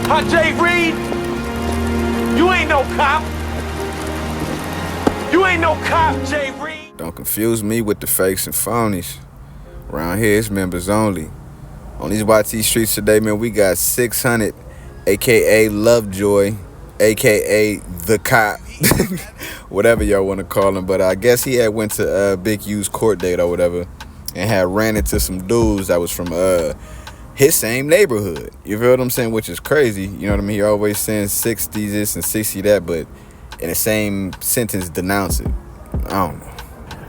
Huh, Jay Reed? You ain't no cop. You ain't no cop, Jay Reed. Don't confuse me with the fakes and phonies. Around here, it's members only. On these YT streets today, man, we got 600, a.k.a. Lovejoy, a.k.a. The Cop, whatever y'all want to call him. But I guess he had went to Big U's court date or whatever and had ran into some dudes that was from his same neighborhood. You feel what I'm saying? Which is crazy. You know what I mean? He always saying 60 this and 60 that, but in the same sentence, denounce it. I don't know.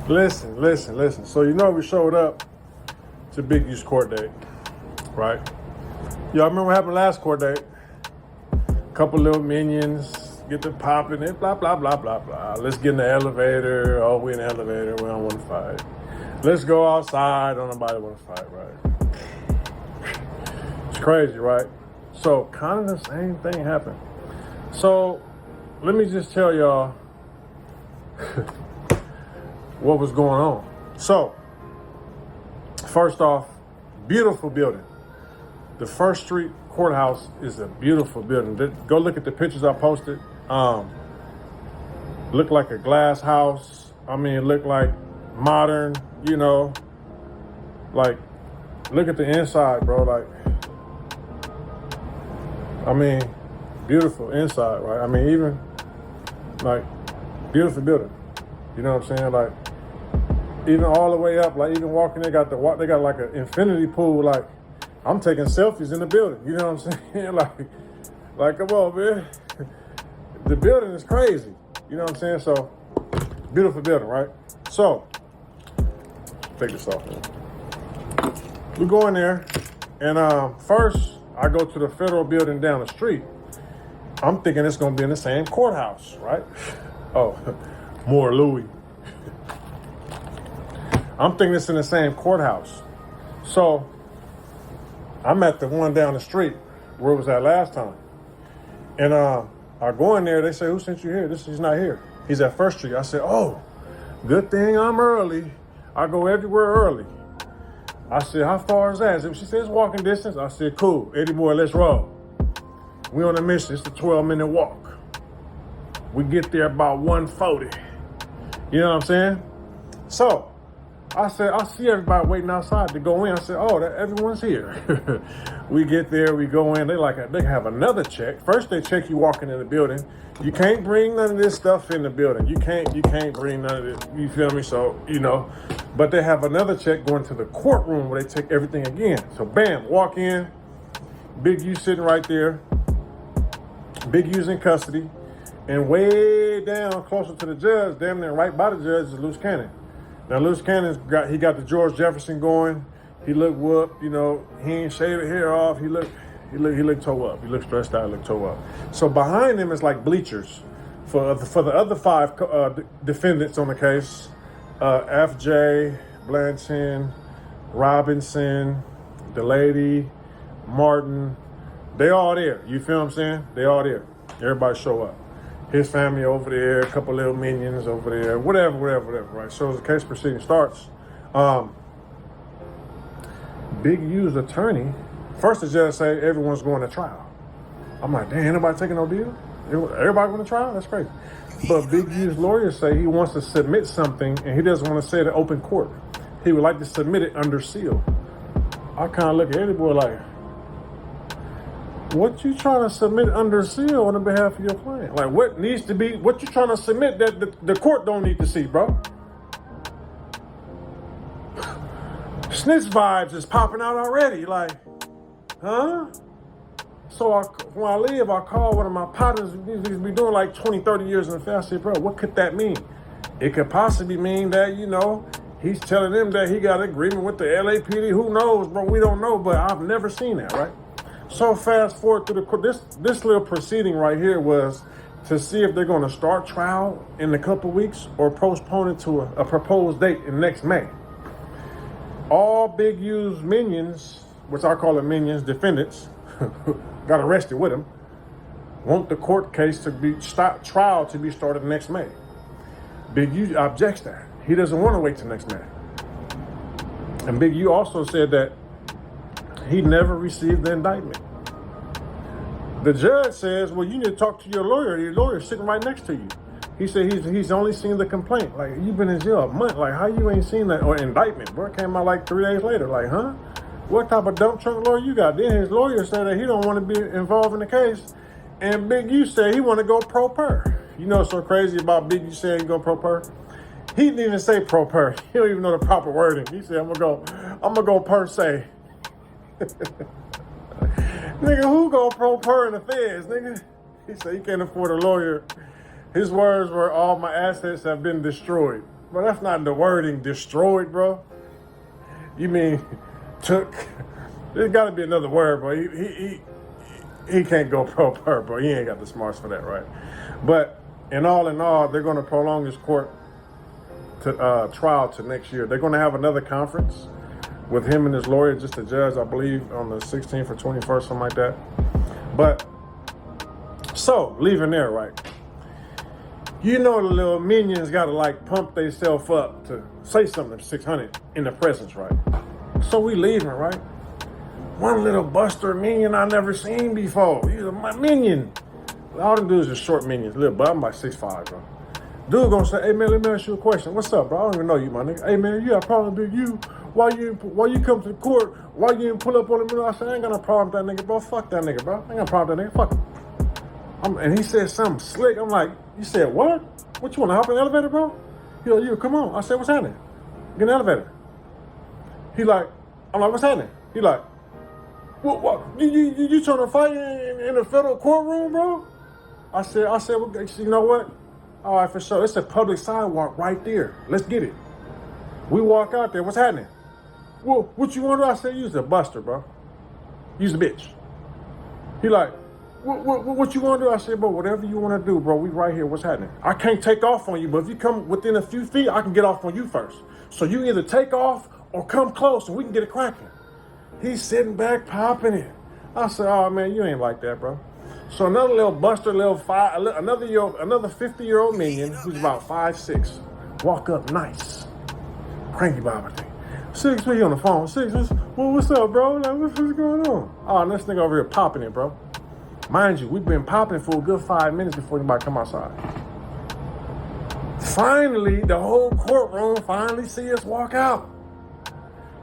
Listen. So you know we showed up to Big U's court date, right? Y'all remember what happened last court date? Couple little minions get to popping it, blah, blah, blah, blah, blah. Let's get in the elevator. Oh, we in the elevator. We don't want to fight. Let's go outside. Don't nobody want to fight, right? It's crazy, right? So kind of the same thing happened. So let me just tell y'all what was going on. So first off, beautiful building. The First Street Courthouse is a beautiful building. Go look at the pictures I posted. Look like a glass house. I mean, it looked like modern, you know. Like, look at the inside, bro. Like, I mean, beautiful inside, right? I mean, even, like, beautiful building. You know what I'm saying? Like, even all the way up, like, even walking, they got like an infinity pool, like, I'm taking selfies in the building. You know what I'm saying? like, come on, man. The building is crazy. You know what I'm saying? So, beautiful building, right? So, take this off, man. We go in there, and first, I go to the federal building down the street. I'm thinking it's gonna be in the same courthouse, right? Oh, more Louis. I'm thinking it's in the same courthouse. So, I'm at the one down the street where it was at last time. And I go in there, they say, who sent you here? He's not here. He's at First Street. I said, oh, good thing I'm early. I go everywhere early. I said, how far is that? She said, it's walking distance. I said, cool. Eddie boy, let's roll. We on a mission. It's a 12-minute walk. We get there about 1:40. You know what I'm saying? So, I said, I see everybody waiting outside to go in. I said, oh, everyone's here. We get there, we go in. They have another check. First, they check you walking in the building. You can't bring none of this stuff in the building. You can't bring none of it. You feel me? So, you know, but they have another check going to the courtroom where they take everything again. So, bam, walk in. Big U sitting right there. Big U's in custody. And way down closer to the judge, damn near right by the judge, is Loose Cannon. Now, Loose Cannon's got the George Jefferson going. He looked whooped, you know. He ain't shaved the hair off. He looked toe up. He looked stressed out. He looked toe up. So behind him is like bleachers for the other five defendants on the case: F.J., Blanton, Robinson, the lady, Martin. They all there. You feel what I'm saying? They all there. Everybody show up. His family over there, a couple little minions over there, whatever, right? So as the case proceeding starts, Big U's attorney, first the judge say everyone's going to trial. I'm like, damn, ain't nobody taking no deal? Everybody going to trial? That's crazy. But Big U's lawyers say he wants to submit something and he doesn't want to say it in open court. He would like to submit it under seal. I kind of look at Eddie boy like, what you trying to submit under seal on behalf of your client? Like, what you trying to submit that the court don't need to see, bro? Snitch vibes is popping out already. Like, huh? So when I leave, I call one of my partners. He's been doing like 20, 30 years in the field. I said, bro, what could that mean? It could possibly mean that, you know, he's telling them that he got an agreement with the LAPD. Who knows, bro? We don't know, but I've never seen that, right? So fast forward to the court. This little proceeding right here was to see if they're going to start trial in a couple weeks or postpone it to a proposed date in next May. All Big U's minions, which I call them minions, defendants, got arrested with him, want the court case to be trial to be started next May. Big U objects that. He doesn't want to wait till next May. And Big U also said that he never received the indictment. The judge says, well, you need to talk to your lawyer. Your lawyer's sitting right next to you. He said he's only seen the complaint. Like, you've been in jail a month. Like, how you ain't seen that? Or indictment, bro. It came out like 3 days later. Like, huh? What type of dump trunk lawyer you got? Then his lawyer said that he don't want to be involved in the case. And Big U said he want to go pro per. You know what's so crazy about Big U saying he go pro per? He didn't even say pro per. He don't even know the proper wording. He said, I'm gonna go per se. Nigga, who go pro per in the feds, nigga? He said he can't afford a lawyer. His words were, all my assets have been destroyed. But that's not the wording, destroyed, bro. You mean took? There's got to be another word, bro. He can't go pro per, bro. He ain't got the smarts for that, right? But in all, they're going to prolong this court trial to next year. They're going to have another conference with him and his lawyer, just the judge, I believe, on the 16th or 21st, something like that. But so leaving there, right? You know the little minions got to like pump themselves up to say something to 600 in the presence, right? So we leaving, right? One little buster minion I never seen before. He's my minion. All them dudes are short minions. Little, but I'm like 6'5", bro. Dude gonna say, hey man, let me ask you a question. What's up, bro? I don't even know you, my nigga. Hey man, you got a problem with you? Why you come to the court? Why you didn't pull up on him? I said, I ain't got no problem with that nigga, bro. Fuck that nigga, bro. I ain't got a problem with that nigga. Fuck him. And he said something slick. I'm like, you said what? What, you want to hop in the elevator, bro? He like, you come on. I said, what's happening? Get in the elevator. I'm like, what's happening? He like, what? You trying to fight in a federal courtroom, bro? I said, well, you know what? All right, for sure. It's a public sidewalk right there. Let's get it. We walk out there. What's happening? Well, what you want to do? I said, you's a buster, bro. You's a bitch. He like, what you want to do? I said, bro, whatever you want to do, bro. We right here. What's happening? I can't take off on you, but if you come within a few feet, I can get off on you first. So you either take off or come close and we can get it cracking. He's sitting back popping it. I said, oh, man, you ain't like that, bro. So another little buster, another 50-year-old minion who's about 5'6", walk up nice. Cranky Bobby thing. Six, we on the phone. Six, what's up, bro? Like, what's going on? Oh, and this nigga over here popping it, bro. Mind you, we've been popping for a good 5 minutes before anybody come outside. Finally, the whole courtroom finally see us walk out.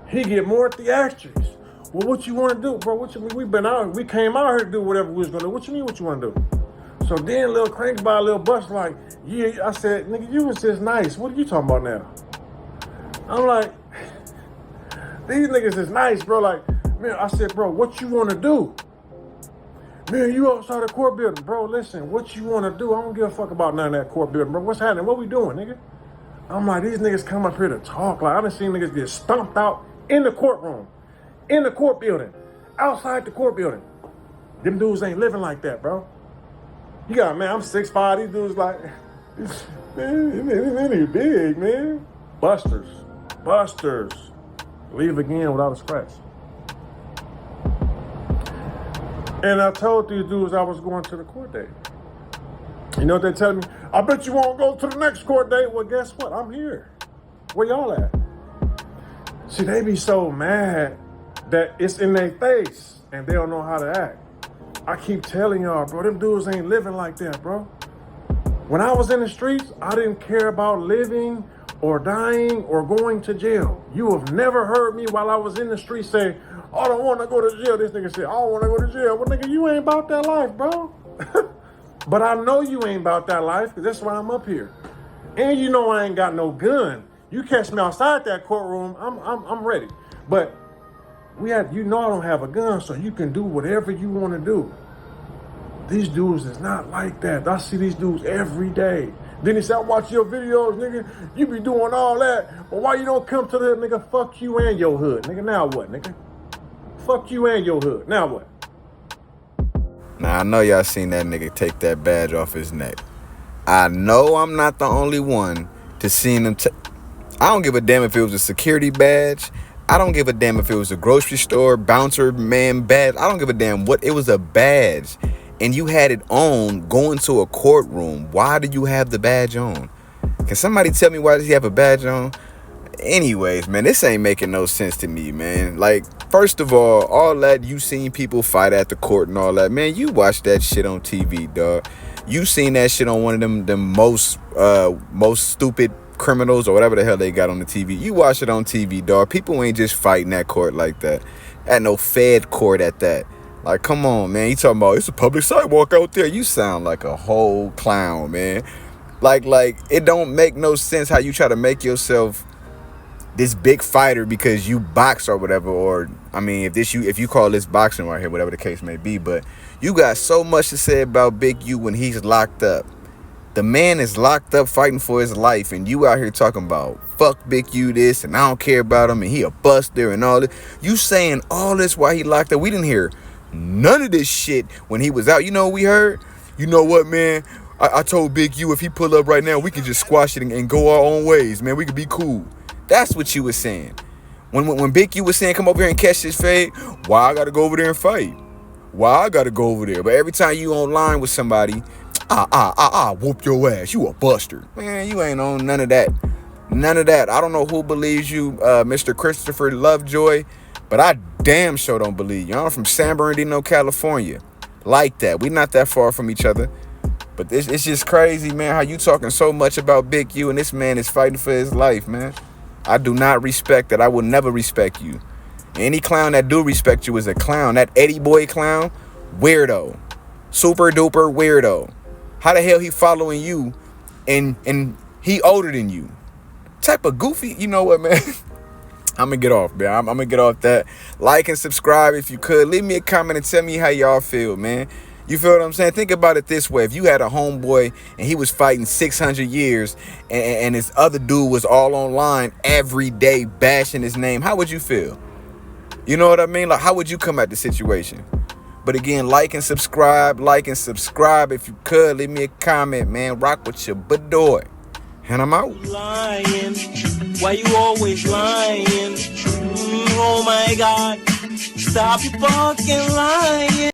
He get more theatrics. Well, what you want to do, bro? What you mean? We came out here to do whatever we was gonna do. What you mean? What you want to do? So then, little crank by a little bus, like, yeah. I said, nigga, you was just nice. What are you talking about now? I'm like, these niggas is nice, bro. Like, man, I said, bro, what you want to do? Man, you outside the court building, bro. Listen, what you want to do? I don't give a fuck about none of that court building, bro. What's happening? What we doing, nigga? I'm like, these niggas come up here to talk. Like, I done seen niggas get stomped out in the courtroom, in the court building, outside the court building. Them dudes ain't living like that, bro. You got, man, I'm 6'5". These dudes like, man, this nigga big, man. Busters. Leave again without a scratch. And I told these dudes I was going to the court date. You know what they tell me? I bet you won't go to the next court date. Well, guess what? I'm here. Where y'all at? See, they be so mad that it's in their face and they don't know how to act. I keep telling y'all, bro, them dudes ain't living like that, bro. When I was in the streets, I didn't care about living or dying or going to jail. You have never heard me while I was in the streets say, oh, I don't want to go to jail. This nigga said, I don't want to go to jail. Well, nigga, you ain't about that life, bro. But I know you ain't about that life because that's why I'm up here. And you know I ain't got no gun. You catch me outside that courtroom, I'm ready. But you know I don't have a gun, so you can do whatever you want to do. These dudes is not like that. I see these dudes every day. Then he said, I watch your videos, nigga. You be doing all that. But why you don't come to the hood, nigga? Fuck you and your hood, nigga. Now what, nigga? Fuck you and your hood. Now what? Now, I know y'all seen that nigga take that badge off his neck. I know I'm not the only one to seen him I don't give a damn if it was a security badge. I don't give a damn if it was a grocery store bouncer man badge. I don't give a damn what. It was a badge. And you had it on going to a courtroom. Why do you have the badge on? Can somebody tell me why does he have a badge on? Anyways, man, this ain't making no sense to me, man. Like, First of all that you seen people fight at the court and all that, man, you watch that shit on TV, dog. You seen that shit on one of them most stupid criminals or whatever the hell they got on the TV. You watch it on TV, dog. People ain't just fighting that court like that. At no Fed court at that. Like, come on, man. You talking about it's a public sidewalk out there. You sound like a whole clown, man. Like it don't make no sense how you try to make yourself this big fighter because you box or whatever, or I mean, if you call this boxing right here, whatever the case may be, but you got so much to say about Big U when he's locked up. The man is locked up fighting for his life, and you out here talking about fuck Big U this, and I don't care about him, and he a buster and all this. You saying all this while he locked up. We didn't hear none of this shit when he was out. You know what we heard? You know what, man? I told Big U if he pull up right now, we can just squash it and go our own ways, man. We could be cool. That's what you was saying. When Big U was saying, come over here and catch this fade, why I gotta go over there and fight? Why I gotta go over there? But every time you online with somebody, whoop your ass. You a buster. Man, you ain't on none of that. None of that. I don't know who believes you, Mr. Christopher Lovejoy, but I damn sure don't believe you. I'm from San Bernardino, California. Like that. We not that far from each other. But it's just crazy, man, how you talking so much about Big U and this man is fighting for his life, man. I do not respect that. I will never respect you. Any clown that do respect you is a clown. That Eddie Boy clown, weirdo. Super duper weirdo. How the hell he following you and he older than you? Type of goofy, you know what, man? I'm gonna get off, man. I'm gonna get off that. Like and subscribe if you could. Leave me a comment and tell me how y'all feel, man. You feel what I'm saying? Think about it this way. If you had a homeboy and he was fighting 600 years and this other dude was all online every day bashing his name, how would you feel? You know what I mean? Like, how would you come at the situation? But again, like and subscribe if you could. Leave me a comment, man. Rock with your boy. And I'm out. Lying. Why you always lying? Oh my God. Stop your fucking lying.